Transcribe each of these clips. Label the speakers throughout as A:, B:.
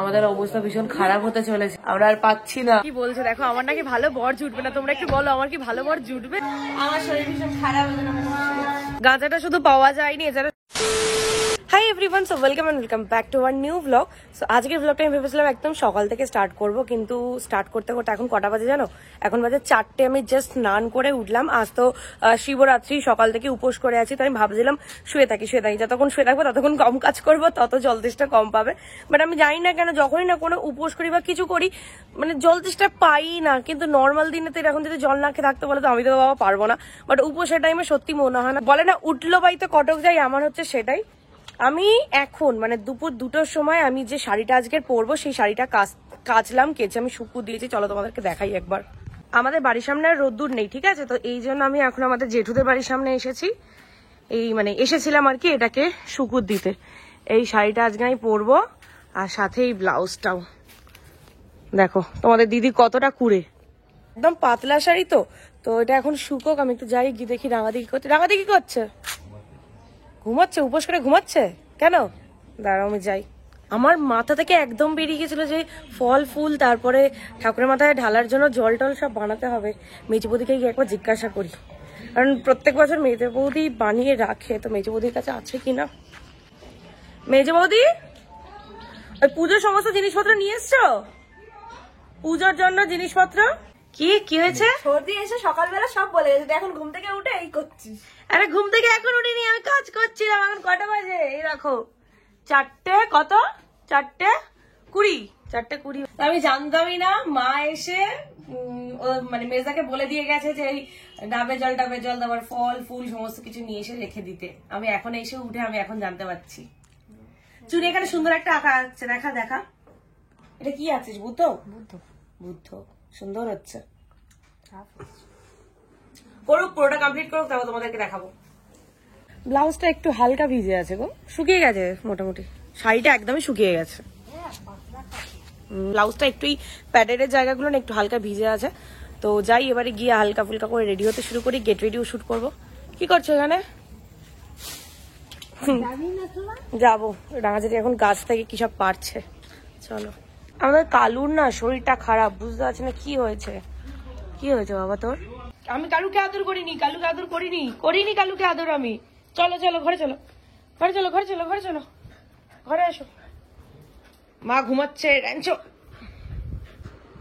A: আমাদের অবস্থা ভীষণ খারাপ হতে চলেছে, আমরা আর পাচ্ছি না। কি বলছো দেখো, আমার নাকি ভালো বর জুটবে না, তোমরা একটু বলো আমার কি ভালো বর জুটবে? আমার শরীর ভীষণ খারাপ হয়ে গেল। গাঁজাটা শুধু পাওয়া যায়নি এছাড়া। Hi everyone, so welcome and welcome back to our new blog. So আজকের ব্লগটা আমি ভেবেছিলাম একদম সকাল থেকে স্টার্ট করব, কিন্তু স্টার্ট করতে করতে এখন কটা বাজে জানো? এখন বাজে 4টে। আমি জাস্ট স্নান করে উঠলাম। আজ তো শিবরাত্রি, সকাল থেকে উপোস করে আছি, তো আমি ভাবছিলাম শুয়ে থাকি। যতক্ষণ শুয়ে থাকবো ততক্ষণ কম কাজ করবো, তত জল তেষ্টা কম পাবে। বাট আমি জানি না কেন যখনই না কোনো উপোস করি বা কিছু করি, মানে জল তেষ্টা পাই না। কিন্তু নর্মাল দিনে তো এরকম যদি জল না খেয়ে থাকতে বলে তো আমি তো বাবা পারবো না। বাট উপোসের টাইমে সত্যি মনে হয় না, বলে না উঠলো বাইতে কটক যাই, আমার হচ্ছে সেটাই। আমি এখন মানে দুপুর 2টোর সময় আমি যে শাড়িটা আজকে পরবো সেই শাড়িটা কাচলাম, কেচে আমি শুকু দিয়েছি। চলো তোমাদেরকে দেখাই একবার। আমাদের বাড়ির সামনে আর রোদ্দুর নেই, ঠিক আছে? তো এই জন্য আমি এখন আমাদের জেঠুদের বাড়ির সামনে এসেছি। এসেছিলাম আর কি এটাকে শুকুর দিতে। এই শাড়িটা আজকে আমি পরবো, আর সাথে এই ব্লাউজটাও। দেখো তোমাদের দিদি কতটা কুড়ে, একদম পাতলা শাড়ি তো এটা এখন শুকোক। আমি একটু যাই গিয়ে দেখি রাঙাদি কি করছে। রাঙাদি কি করছে? ঘুমাচ্ছে? উপোস করে ঘুমাচ্ছে কেন? দাঁড়াও আমি যাই। আমার মাথা থেকে একদম বেরিয়ে গেছিল যে ফল ফুল তারপরে ঠাকুরের মাথায় ঢালার জন্য জল টল সব বানাতে হবে। মেজে বৌদিকে গিয়ে একবার জিজ্ঞাসা করি, কারণ প্রত্যেক বছর মেজে বৌদি বানিয়ে রাখে, তো মেজে বৌদির কাছে আছে কিনা। মেজে বৌদি, ওই পুজোর সমস্ত জিনিসপত্র নিয়ে এসছো? পুজোর জন্য জিনিসপত্র কি হয়েছে?
B: সর্দি এসে সকালবেলা সব বলে গেছে, এখন ঘুম থেকে উঠে এই করছিস?
A: আরে ঘুম থেকে এখন উঠিনি, আমি কাজ করছিলাম। এখন কটা বাজে? এই রাখো 4টে কত 4:20। 4:20। আমি জানতামই না, মা এসে মানে মেজাকে বলে দিয়ে গেছে যে এই ডাবের জল তারপর ফল ফুল সমস্ত কিছু নিয়ে এসে রেখে দিতে। আমি এখন এসে উঠে আমি এখন জানতে পারছি। চুরি এখানে সুন্দর একটা আঁকা আছে, দেখা। এটা কি আছে? বুদ্ধ সুন্দর হচ্ছে। পুরোটা কমপ্লিট করুক, তারপর তোমাদেরকে দেখাবো। ব্লাউজটা একটু হালকা ভিজে আছে গো, শুকিয়ে গেছে মোটামুটি। শাড়িটা একদমই শুকিয়ে গেছে। ব্লাউজটা একটু প্যাডের জায়গাগুলো না একটু হালকা ভিজে আছে। তো যাই এবারে গিয়ে হালকা ফুলকা করে রেডি হতে শুরু করি, গেট রেডিও শুট করবো। কি করছো এখানে? যাবো রাঙাজাটি এখন গাছ থেকে কি সব পারছে। চলো। আমাদের কালুর না শরীরটা খারাপ, বুঝতে পারছি না কি হয়েছে বাবা তোর? আমি কালুকে আদর করিনি কালুকে আদর আমি। চলো ঘরে চলো ঘরে আসো। মা ঘুমাচ্ছে, র্যাঞ্চো।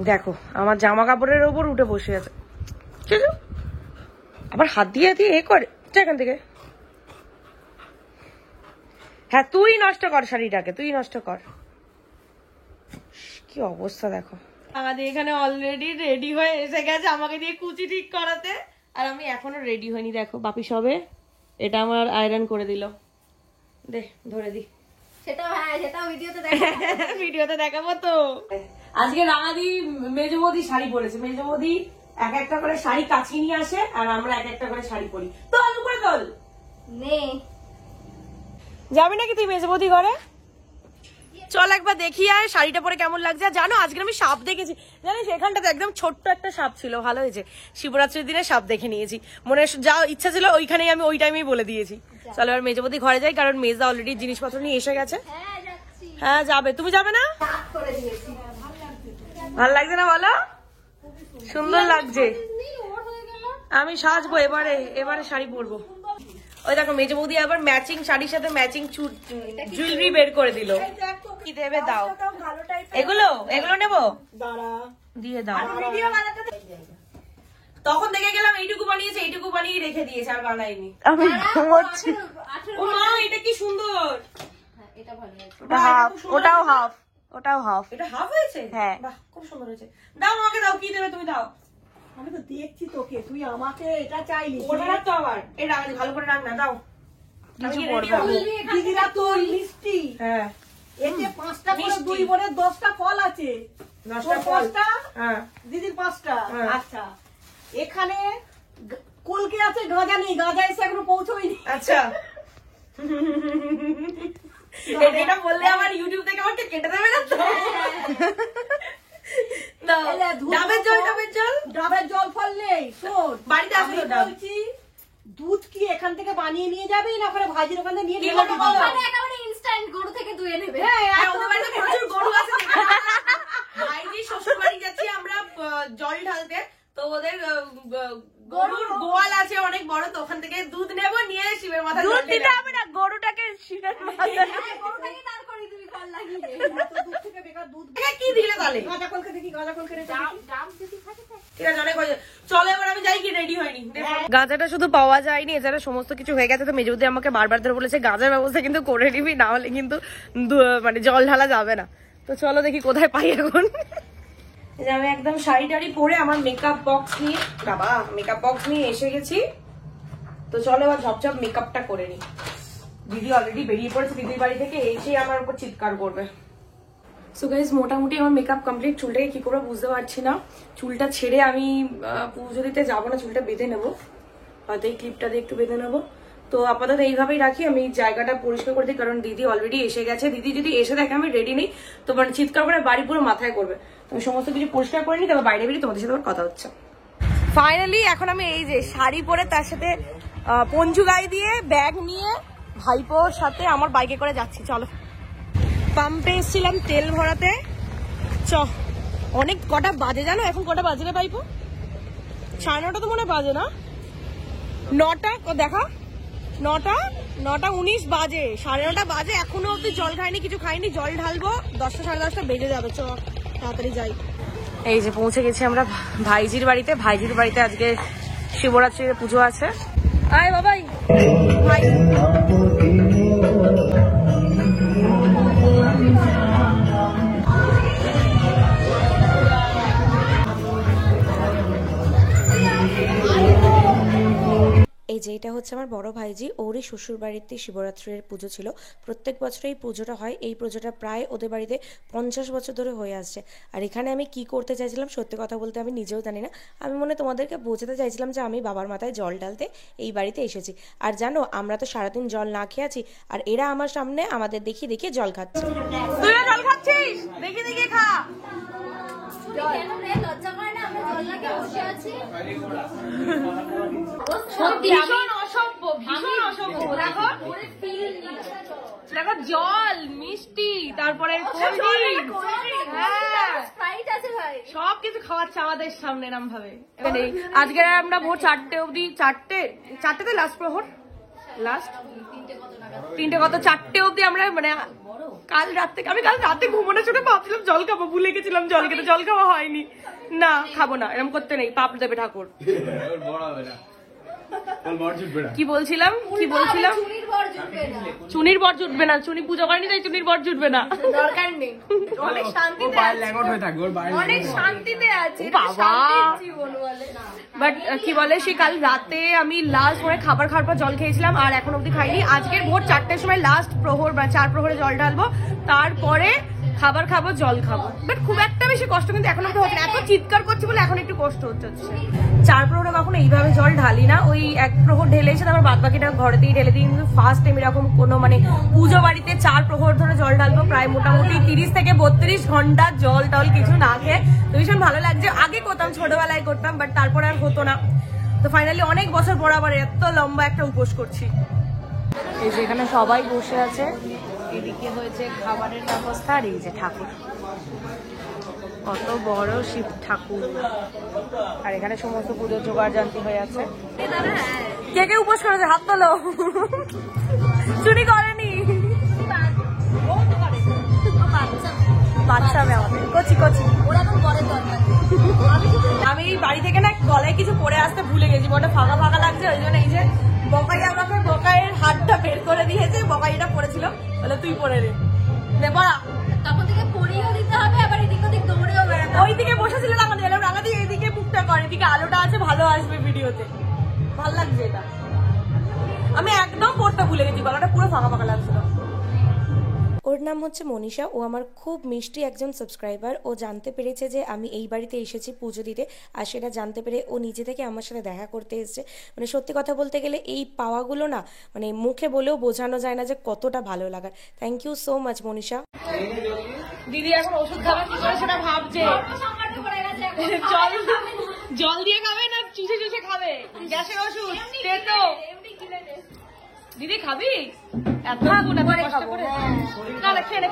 A: দেখো আমার জামা কাপড়ের ওপর উঠে বসে আছে, আবার হাত দিয়ে এ করে এখান থেকে। হ্যাঁ তুই নষ্ট কর শাড়িটাকে, তুই নষ্ট কর। কি অবস্থা দেখো। আমাদের এখানে অলরেডি রেডি হয়ে এসে গেছে আমাকে দিয়ে কুচি ঠিক করাতে, আর আমি এখনো রেডি হয়নি। দেখো বাপি সবে এটা আমার আয়রন করে দিল। দে ধরে দি।
B: সেটাও ভিডিওতে
A: দেখাবো তো। আজকে রাঙাদি মেজো বৌদি শাড়ি পরেছে। মেজো বৌদি এক একটা করে শাড়ি কাছিয়ে নিয়ে আসে, আর আমরা এক একটা করে শাড়ি পরি। তো করে তোল
B: নে।
A: যাবি নাকি তুই মেজো বৌদি ঘরে? চল একবার দেখি আর শাড়িটা পরে কেমন লাগছে। জানো আজকে আমি সাপ দেখেছি, জানিস এখানটাতে একদম ছোট্ট একটা সাপ ছিল। ভালো হয়েছে শিবরাত্রির দিনে সাপ দেখে নিয়েছি। মনে যা ইচ্ছা ছিল ওইখানেই আমি ওই টাইমেই বলে দিয়েছি। চলো এবার মেজবদি ঘরে যাই, কারণ মেজদা অলরেডি জিনিসপত্র নিয়ে এসে গেছে। হ্যাঁ যাবে, তুমি যাবে না? ভালো লাগছে না বলো? সুন্দর লাগছে। আমি সাজবো এবারে শাড়ি পরবো। ওই দেখো মেজো বৌদি আবার ম্যাচিং শাড়ির সাথে ম্যাচিং জুয়েলারি বের করে দিল। কি দেবে দাও? এগুলো নেবো, দিয়ে দাও। তখন দেখে গেলাম এইটুকু বানিয়ে রেখে দিয়েছে, আর বানাইনি। আমি ঘুমোচ্ছি। ও মা এটা কি সুন্দর। ওটাও হাফ। এটা হাফ হয়েছে? হ্যাঁ বাহ খুব সুন্দর হয়েছে। দাও আমাকে দাও, কি দেবে তুমি দাও।
B: আমি তো দেখছি তোকে, তুই আমাকে এটা চাইলি।
A: ওটা রাখ তো আবার, এই রাখ ভালো করে রাখ না, দাও।
B: দিদিরা তোর মিষ্টি।
A: হ্যাঁ
B: এতে 5টা করে 2 বলে 10টা ফল আছে। 10টা
A: হ্যাঁ,
B: দিদির 5টা। আচ্ছা এখানে কলকে আছে, গাঁজা নেই, গাঁজা এসে এখনো পৌঁছয়নি।
A: আচ্ছা এটা বললে আমার ইউটিউব থেকে আমাকে কেটে দেবে না তো?
B: ডাবের জল ফল নেই। শোন
A: বাড়িতে আসবে তো
B: বলছি, দুধ কি এখান থেকে বানিয়ে নিয়ে যাবি না ওখানে ভাজির ওখানে নিয়ে
A: যাবি?
C: গরু থেকে ধুয়ে নেবে।
B: ওদের বাড়িতে প্রচুর গরু আছে। ভাইজি শ্বশুর বাড়ি যাচ্ছি আমরা জল ঢালতে, তো ওদের গরুর গোয়াল আছে অনেক বড়, তো ওখান থেকে দুধ নেবো, নিয়ে শিবের মাথায়
A: দুধ দিতে হবে না, গরুটাকে শিবের মাথায়
C: গরুটাকে দাঁড় করিয়ে দিবি কল লাগিয়ে।
B: দুধ থেকে বেকার দুধ কি দিলে তাহলে? গাঁজা কলকে দেখি, গাঁজা কলকে রেখে ঠিক আছে অনেক হয়েছে। চলো এবার আমি যাই, কি রেডি হয়নি।
A: গাঁজাটা শুধু পাওয়া যায়নি, এছাড়া সমস্ত কিছু হয়ে গেছে। তো মেজুদি আমাকে বারবার ধরে বলেছে গাঁজার ব্যবস্থা কিন্তু করে নিবি, না হলে কিন্তু মানে জল ঢালা যাবে না। তো চলো দেখি কোথায় পাই এখন। আমি একদম শাড়ি টাড়ি পরে আমার মেকআপ বক্স নিয়ে, বাবা মেকআপ বক্স নিয়ে এসে গেছি। তো চলো এবার ঝপঝপ মেকআপটা করে নি। দিদি অলরেডি বেরিয়ে পড়েছে দিদির বাড়ি থেকে, এসে আমার উপর চিৎকার করবে। সো গাইজ মোটামুটি আমার মেকআপ কমপ্লিট। চুলটাকে কি করে বুঝতে পারছি না, চুলটা ছেড়ে আমি পুজো দিতে যাবো না, চুলটা বেঁধে নেবো, হয়তো এই ক্লিপটা দিয়ে একটু বেঁধে নেবো। তো আপাতত এইভাবেই রাখি, আমি জায়গাটা পরিষ্কার করে দিই, কারণ দিদি অলরেডি এসে গেছে। দিদি যদি এসে দেখে আমি রেডি নেই, তো মানে চিৎকার করে বাড়ি পুরো মাথায় করবে। তো আমি সমস্ত কিছু পরিষ্কার করে নিই, তবে বাইরে বেরিয়ে তোমাদের সাথে আমার কথা হচ্ছে। ফাইনালি এখন আমি এই যে শাড়ি পরে তার সাথে পঞ্জু গায়ে দিয়ে ব্যাগ নিয়ে ভাইপোর সাথে আমার বাইকে করে যাচ্ছি। চলো পাম্পে এসেছিলাম তেল ভরাতে। অনেক কটা বাজে জানো, এখন কটা বাজে না ভাইপো? 9:30 তো মনে বাজে না, 9টা দেখা, 9:19 বাজে, 9:30 বাজে, এখনো অব্দি জল খাইনি, কিছু খাইনি। জল ঢালবো 10টা 10:30 বেজে যাবে। তাড়াতাড়ি যাই। এই যে পৌঁছে গেছি আমরা ভাইজির বাড়িতে। ভাইজির বাড়িতে আজকে শিবরাত্রির পুজো আছে। আয় বাবাই ভাই। এই যে এটা হচ্ছে আমার বড় ভাইজি, ওরই শ্বশুর বাড়িতে শিবরাত্রির পুজো ছিল। প্রত্যেক বছর এই পুজোটা হয়। এই পুজোটা প্রায় ওদের বাড়িতে 50 বছর ধরে হয়ে আসছে। আর এখানে আমি কি করতে চাইছিলাম সত্যি কথা বলতে আমি নিজেও জানি না। আমি মনে তোমাদেরকে বোঝাতে চাইছিলাম যে আমি বাবার মাথায় জল ঢালতে এই বাড়িতে এসেছি। আর জানো আমরা তো সারাদিন জল না খেয়ে আছি, আর এরা আমার সামনে আমাদের দেখিয়ে দেখিয়ে জল খাচ্ছে। তুইও জল খাচ্ছিস? দেখি দেখি খা।
C: লজ্জা করে না আমরা জল লাগিয়ে বসে আছি?
A: ভীষণ অসভ্য, ভীষণ অসভ্য। দেখো দেখো জল মিষ্টি, তারপরে সব কিছু খাওয়াচ্ছে আমাদের সামনে এরম ভাবে। আজকে আমরা ভোর 4টে অব্দি, 4টেতে লাস্ট প্রহর, লাস্ট 3টে কত 4টে অব্দি আমরা মানে কাল রাত থেকে, আমি কাল রাতে ঘুমানোর সময় ভাবছিলাম জল খাবো, ভুলে গেছিলাম জল খেতে, জল খাওয়া হয়নি। না খাবো না, এরকম করতে নেই, পাপ দেবে ঠাকুর। কি বলছিলাম চুনির বর জুটবে না, চুনি পুজো করেনি তাই চুনির বর জুটবে না, দরকার নেই। অনেক শান্তিতে অনেক শান্তিতে আছে বাবা। বাট কি বলে সে কাল রাতে আমি লাস্ট পরে খাবার খাওয়ার পর জল খেয়েছিলাম, আর এখন অব্দি খাইনি। আজকের ভোর 4টের সময় লাস্ট প্রহর বা 4 প্রহরে জল ঢালবো, তারপরে খাবার খাবো, জল খাবো। বাট খুব একটা বেশি কষ্ট কিন্তু এখন অব্দি হচ্ছে না, এত চিৎকার করছি বলে এখন একটু কষ্ট হচ্ছে। 4 প্রহরে কখনো এইভাবে জল ঢালি না, ওই 1 প্রহর ঢেলে এসে তারপর বাদ বাকিটা ঘরেতেই ঢেলে দিই। কিন্তু ফার্স্ট টাইম এরকম কোনো মানে পুজো বাড়িতে 4 প্রহর ধরে জল ঢালবো, প্রায় মোটামুটি 30 থেকে 32 ঘন্টা জল টল কিছু না খেয়ে। তো ভীষণ ভালো লাগছে। আগে করতাম, ছোটবেলায় করতাম, বাট তারপরে আর হতো না। তো ফাইনালি অনেক বছর পর আবার এত লম্বা একটা উপোস করছি। এই যে এখানে সবাই বসে আছে, এদিকে হয়েছে খাবারের ব্যবস্থা, আর এই যে ঠাকুর, কত বড় শিব ঠাকুর। আর এখানে সমস্ত পুজোর জোগাড় জানতি হয়ে আছে। কে কে উপোস করেছে হাত তোলো। চুরি করেনি, বাচ্চা মেয়ে আমাদের কচি কচি। আমি বাড়ি থেকে না গলায় কিছু পরে আসতে ভুলে গেছি, বড় ফাঁকা ফাঁকা লাগছে, ওই জন্য এই যে বকাই আমাকে বকাইয়ের হাতটা বের করে দিয়েছে, বকাইটা পড়েছিল বলে তুই পরে নে পড়া।
C: তখন থেকে পরিয়েও দিতে হবে, আবার এদিক ওদিক দৌড়েও বেড়াতে।
A: ওইদিকে বসেছিল না, আমাদের এলাম রাঙা দিয়ে এদিকে মুখটা করে, এদিকে আলোটা আছে, ভালো আসবে ভিডিওতে, ভালো লাগছে এটা। আমি একদম পড়তে ভুলে গেছি, গলাটা পুরো ফাঁকা ফাঁকা লাগছিল। ওর নাম হচ্ছে মনীষা, ও আমার খুব মিষ্টি একজন সাবস্ক্রাইবার। ও জানতে পেরেছে যে আমি এই বাড়িতে এসেছি পুজো দিতে, আর সেটা জানতে পেরে ও নিজে থেকে আমার সাথে দেখা করতে এসেছে। মানে সত্যি কথা বলতে গেলে এই পাওয়াগুলো না মানে মুখে বলেও বোঝানো যায় না যে কতটা ভালো লাগার। Thank you so much Manisha. দিদি এখন ওষুধ খাবে কি করে সেটা ভাবছে। জল দিয়ে খাবে না চুষে চুষে খাবে? গ্যাসের ওষুধ তেতো
B: দিদি খাবি? এত কষ্ট করে না না খেয়ে নে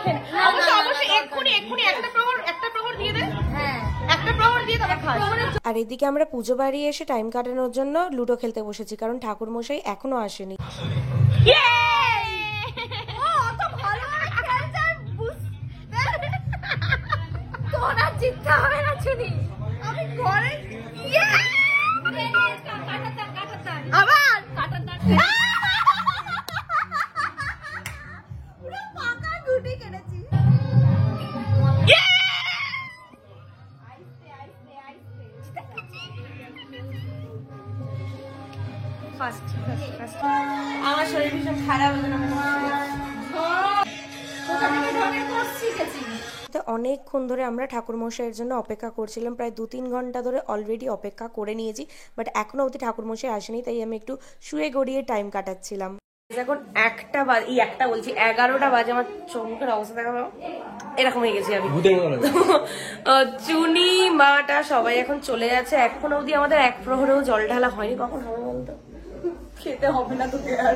B: অবশ্যই এক্ষুনি একটা প্রহর দিয়ে দে। একটা প্রহর দিয়ে তবে খাস।
A: আর এদিকে আমরা পুজো বাড়ি এসে টাইম কাটানোর জন্য লুডো খেলতে বসেছি, কারণ ঠাকুর মশাই এখনো আসেনি।
C: জিততে হবে না চুনি, আমি ঘরে আবার কাটার দাঁত পুরো পাকা গুটি কেটেছি।
B: আমার শরীর ভীষণ খারাপ হয়ে গেল।
A: অনেকক্ষণ ধরে আমরা ঠাকুর মশাইয়ের জন্য অপেক্ষা করছিলাম, প্রায় 2-3 ঘন্টা ধরে অলরেডি অপেক্ষা করে নিয়েছি, বাট এখনো অবধি ঠাকুর মশাই আসেনি, তাই আমি একটু শুয়ে গড়িয়ে টাইম কাটাচ্ছিলাম।
B: এখন 11টা বাজে, আমার চোখের অবস্থা দেখা এরকম হয়ে গেছি আমি। চুনি মাটা সবাই এখন চলে যাচ্ছে, এখন অবধি আমাদের এক প্রহরেও জল ঢালা হয়নি। কখন হবে বলতো? খেতে হবে না তোকে আর,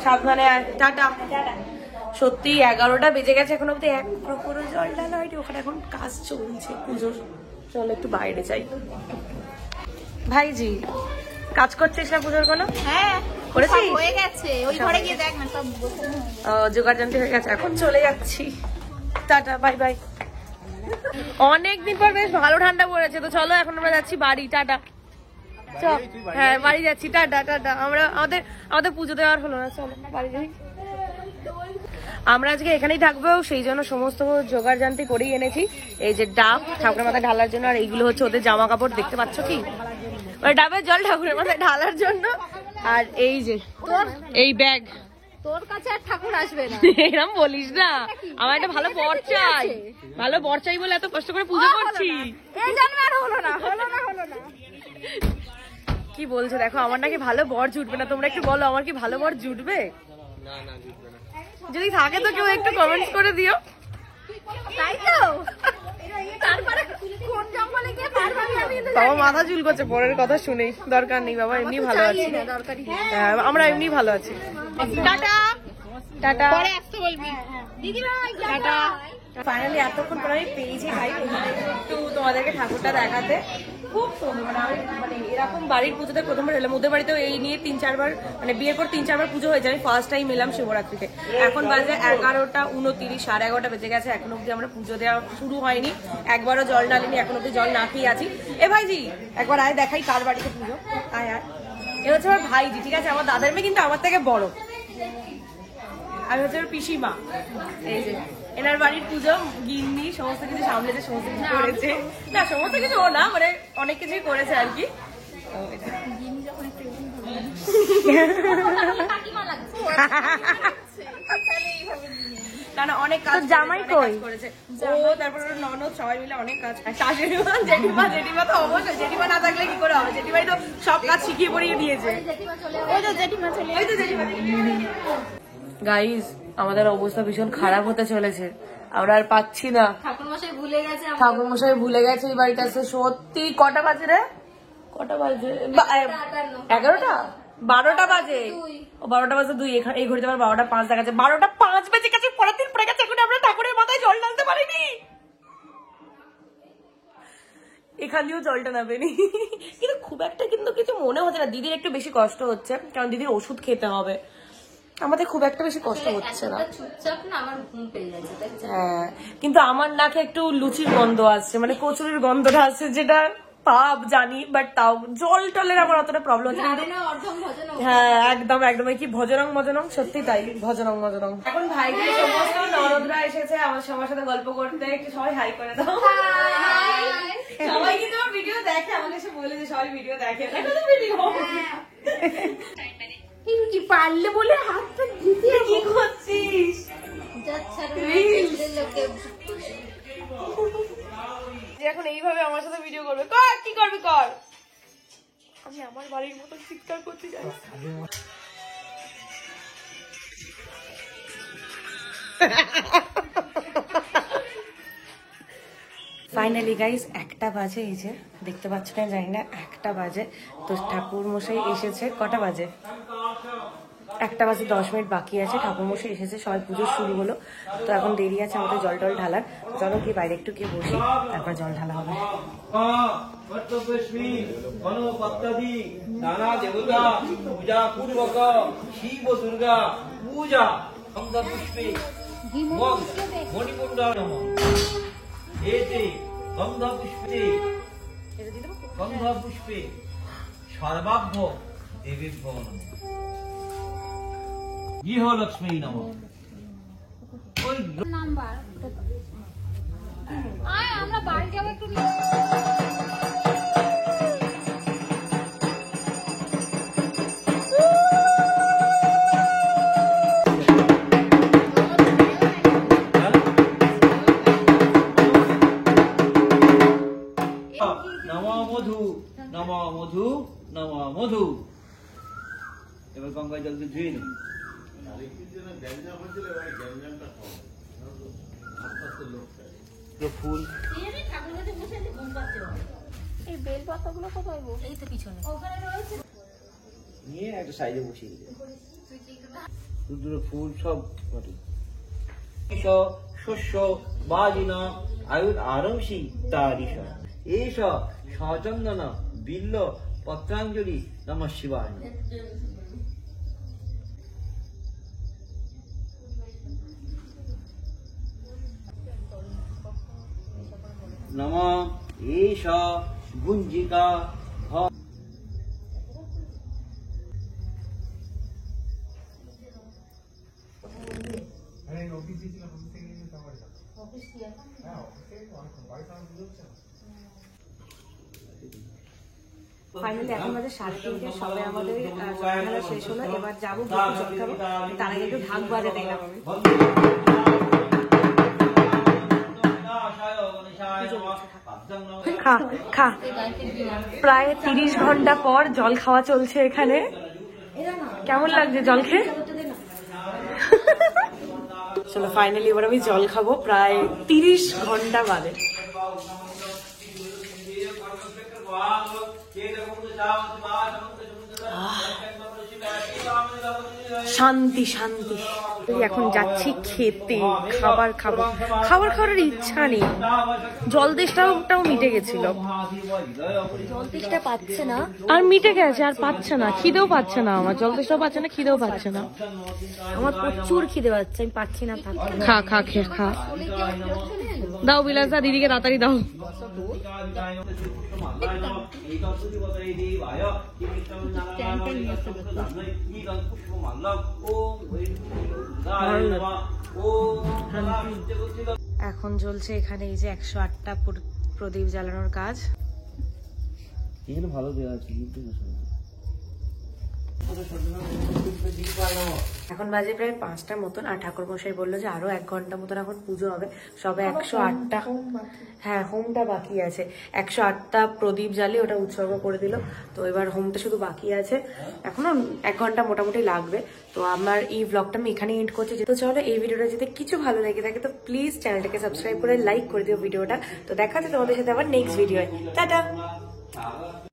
B: সাবধানে আর, টাটা। সত্যি 11টা বেজে গেছে, এখন অব্দি এক প্রহরও জল ঢালা হয়নি। ওখানে এখন কাজ চলছে পুজোর। চলো একটু বাইরে যাই। ভাইজি কাজ করছিস না পুজোর কোনো?
C: হ্যাঁ
B: করেছিস?
C: হয়ে গেছে, ওই ঘরে গিয়ে দেখ না সব
B: জোগাড় জানতে হয়ে গেছে, এখন চলে যাচ্ছি। Tata, bye bye. অনেকদিন পর বেশ ভালো ঠান্ডা পড়েছে, তো চলো এখন আমরা যাচ্ছি বাড়ি। টাটা। হ্যাঁ বাড়ি যাচ্ছি, টাটা টাটা। আমাদের পুজো দেওয়ার হলো না, চলো বাড়ি যাই। আমরা আজকে এখানেই থাকবো, সেই জন্য সমস্ত জোগাড় জানতে করেই এনেছি। এই যে ডাব ঠাকুরের মাথায় ঢালার জন্য, আর এইগুলো হচ্ছে ওদের জামা কাপড়, দেখতে পাচ্ছ কি? ওই ডাবের জল ঠাকুরের মাথায় ঢালার জন্য। আর এই যে এই ব্যাগ।
C: তোর কাছে আর ঠাকুর আসবে না,
B: এরকম বলিস না, আমার একটা ভালো বর চাই। ভালো বর চাই বলে এত কষ্ট করে পুজো করছি।
C: এই জন্মে আর হলো না।
B: কি বলছো? দেখো আমার নাকি ভালো বর জুটবে না, তোমরা একটু বলো আমার কি ভালো বর জুটবে? যদি থাকে তো কেউ একটু কমেন্টস করে দিও।
C: তাই তো, তারপরে কোন জঙ্গলে গিয়ে
B: বাবা মাথা চুল করছে পরের কথা শুনেই। দরকার নেই বাবা, এমনি ভালো আছি। আমরা এমনি ভালো আছি। টাটা টাটা, পরে আসতে বলবি দিদিভাই। টাটা। ফাইনালি এতক্ষণ পর আমি পেয়েছি ভাই একটু তোমাদেরকে ঠাকুরটা দেখাতে। খুব সুন্দর, মানে এরকম বাড়ির পুজোতে প্রথমবার এলাম। ওদের বাড়িতেও এই নিয়ে 3-4 বার, মানে বিয়ের পর 3-4 বার পুজো হয়েছে। আমি ফার্স্ট টাইম এলাম শিবরাত্রিতে। এখন বাজে 11:29, 11:30 বেজে গেছে, এখন অব্দি আমরা পুজো দেওয়া শুরু হয়নি। একবারও জল ঢালিনি, এখন অব্দি জল না খেয়ে আছি। এ ভাইজি একবার আয় দেখাই কার বাড়িতে পুজো। আয় আয়, এ হচ্ছে আমার ভাইজি, ঠিক আছে? আমার দাদার মেয়ে কিন্তু আমার থেকে বড়। আমি হচ্ছে আমার পিসিমা। এই যে এনার বাড়ির পুজো, গিন্নি সমস্ত কিছু সামলেছে, সমস্ত কিছু করেছে। না সমস্ত কিছু ও না, মানে অনেক কিছুই করেছে আর কি। না না অনেক কাজ
A: জামাই কই
B: করেছে ও, তারপর ওর ননদ সবাই মিলে অনেক কাজ। শাশুড়ি মা, জেঠিমা তো অবশ্যই, জেঠিমা না থাকলে কি করে হবে? জেঠিমাই তো সব কাজ শিখিয়ে পড়িয়ে দিয়েছে। গাইস আমাদের অবস্থা ভীষণ খারাপ হতে চলেছে, আমরা আর পাচ্ছি না।
C: ঠাকুরমশাই ভুলে গেছে,
B: ঠাকুরমশাই ভুলে গেছে এই বাড়িতে আসতে। সত্যি কটা বাজে রে? কটা বাজে? 11টা? 12টা বাজে। ও 12টা বাজে 2, এই ঘড়িতে আবার 12টা 5 দেখাচ্ছে। 12টা 5 বেজে গেছে, পরের দিন পড়ে গেছে, এখন আমরা ঠাকুরের মাথায় জল ঢালতে পারিনি। এখান দিয়েও জলটা নামেনি, কিন্তু খুব একটা কিন্তু কিছু মনে হচ্ছে না। দিদির একটু বেশি কষ্ট হচ্ছে, কারণ দিদির ওষুধ খেতে হবে। আমাদের খুব একটা বেশি কষ্ট হচ্ছে না।
C: চুপচাপ না, আমার ঘুম পেয়ে যাচ্ছে।
B: হ্যাঁ, কিন্তু আমার নাকে একটু লুচির গন্ধ আসছে, মানে কচুরির গন্ধটা আসছে, যেটা পাপ জানি, বাট তাও জল টলের আমার অতটা প্রবলেম হচ্ছে না। হ্যাঁ একদম একদম, কি ভজরং মজনং, সত্যি তাই, ভজরং মজনং। এখন ভাইদের সমস্ত ননদরা এসেছে আমার সবার সাথে গল্প করতে, একটু সবাই হাই করে দাও। সবাই কিন্তু আমার ভিডিও দেখে, আমাকে এসে বলে যে সবাই ভিডিও দেখে।
C: কি পারলে বলে হাতটা দিতে
B: কি করছিস? এখন এইভাবে আমার সাথে ভিডিও করবে, কর কি করবি কর। আমি আমার বাড়ির মতো চিৎকার করতে চাই। ফাইনালি গাইস 1টা বাজে, এই যে দেখতে পাচ্ছ না জানি না, 1টা বাজে। তো ঠাকুর মশাই এসেছে। কটা বাজে?
A: 1:10 বাকি আছে, ঠাকুরমশাই এসেছে, সবাই পুজো শুরু হলো। তো এখন দেরি আছে আমাদের জল টল ঢালার। চলো গিয়ে বাইরে একটু গিয়ে বসি, তারপর জল ঢালা হবে।
D: নানা দেবতা পূজা পূর্বক শিব দুর্গা পূজা পুষ্পে মণিকুণ্ডা নম এতে গন্ধ পুষ্পে সর্বাভ্য দেবীভ্য নম গৃহলক্ষ্মী নম। ওই
C: নাম্বার আয় আমরা বাড়ি যাবো একটু।
D: মধু নম মধু নম মধু। এবার গঙ্গায় জল দিয়ে ধুয়ে নিই। ফুল
C: এই বেল পাতাগুলো কোথায় গো? এই তো পিছনে ওখানে রয়েছে।
D: নিয়ে একটা সাইডে বসিয়ে দিলে দুটো ফুল সব শস্য বাজিন আয়ুর আরংসি তারিষ এস সচন্দন বিল্ল পত্রাঞ্জলি নম শিবায়। নম এষ গুঞ্জিকা
A: ফাইনালি এখন বাজে 3:30, সবাই আমাদের জল ঢালা শেষ হলো। এবার যাবো জল খাবো, তার আগে একটু ঢাক বাজাতে দিলাম আমি। খা খা। প্রায় 30 ঘন্টা পর জল খাওয়া চলছে এখানে। কেমন লাগছে জল খেয়ে? চলো ফাইনালি এবার আমি জল খাবো প্রায় 30 ঘন্টা বাদে। শান্তি শান্তি। এখন যাচ্ছি খেতে, খাবার খাবো। খাবার খাওয়ার ইচ্ছা নেই, জল তেষ্টাটাও মিটে গেছিল।
C: জল তেষ্টা পাচ্ছে না
A: আর মিটে গেছে, আর পাচ্ছে না, খিদেও পাচ্ছে না আমার। জল তেষ্টাও পাচ্ছে না, খিদেও পাচ্ছে না।
C: আমার প্রচুর খিদে পাচ্ছে, আমি পাচ্ছি না থাকতে।
A: খা খা খেয়ে খা। দাও বিলাসা দিদিকে তাড়াতাড়ি দাও। এখন চলছে এখানে এই যে 108টা প্রদীপ জ্বালানোর কাজ।
D: এখানে ভালো দেওয়া আছে।
A: এখন বাজে প্রায় 5টা মতন, আর ঠাকুর মশাই বললো যে আরো 1 ঘন্টা মতন এখন পুজো হবে। সবে 108টা, হ্যাঁ হোমটা বাকি আছে। 108টা প্রদীপ জ্বালিয়ে ওটা উৎসর্গ করে দিল। তো এবার হোমটা শুধু বাকি আছে, এখনো 1 ঘন্টা মোটামুটি লাগবে। তো আমার এই ব্লগটা আমি এখানে এন্ড করছি। তো চলো, এই ভিডিওটা যদি কিছু ভালো লেগে থাকে তো প্লিজ চ্যানেলটাকে সাবস্ক্রাইব করে লাইক করে দিও ভিডিওটা। তো দেখা যাচ্ছে তোমাদের সাথে আবার নেক্সট ভিডিও। টাটা।